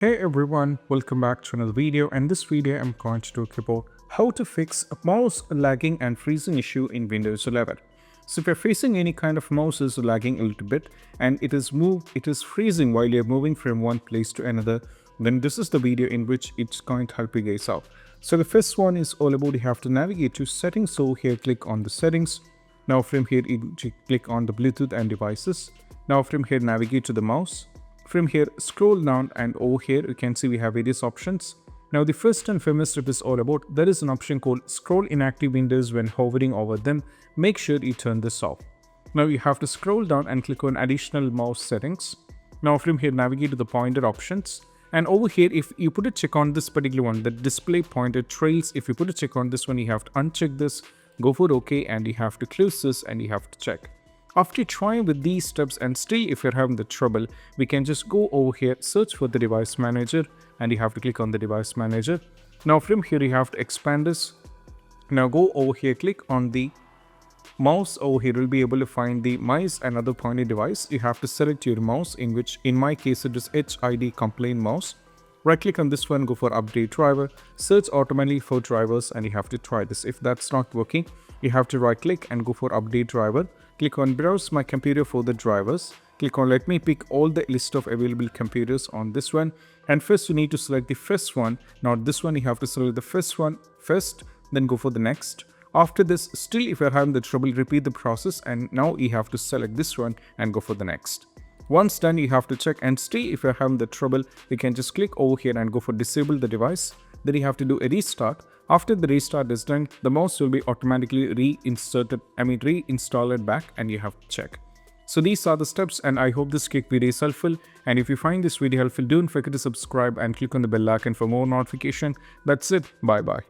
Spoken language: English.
Hey everyone, welcome back to another video, and this video I'm going to talk about how to fix a mouse lagging and freezing issue in Windows 11. So if you're facing any kind of mouse is lagging a little bit and it is freezing while you're moving from one place to another, then this is the video in which it's going to help you guys out. So the first one is all about you have to navigate to settings. So here click on the settings. Now from here you click on the Bluetooth and devices. Now from here navigate to the mouse. From here, scroll down and over here you can see we have various options. Now the first and famous step is all about there is an option called scroll inactive windows. When hovering over them, make sure you turn this off. Now you have to scroll down and click on additional mouse settings. Now from here navigate to the pointer options, and over here if you put a check on this particular one, the display pointer trails, if you put a check on this one you have to uncheck this, go for OK, and you have to close this and you have to check. After trying with these steps and still if you're having the trouble, we can just go over here, search for the device manager, and you have to click on the device manager. Now from here you have to expand this. Now go over here, click on the mouse. Over here you'll be able to find the mice and other pointer device. You have to select your mouse, in which in my case it is HID complaint mouse. Right click on this one, go for update driver, search automatically for drivers, and you have to try this. If that's not working, you have to right click and go for update driver. Click on browse my computer for the drivers. Click on let me pick all the list of available computers on this one. And first you need to select the first one, not this one. You have to select the first one first, then go for the next. After this, still if you're having the trouble, repeat the process, and now you have to select this one and go for the next. Once done, you have to check, and still if you're having the trouble, you can just click over here and go for disable the device. Then you have to do a restart. After the restart is done, the mouse will be automatically reinstalled back, and you have to check. So these are the steps, and I hope this quick video is helpful. And if you find this video helpful, don't forget to subscribe and click on the bell icon for more notification. That's it. Bye bye.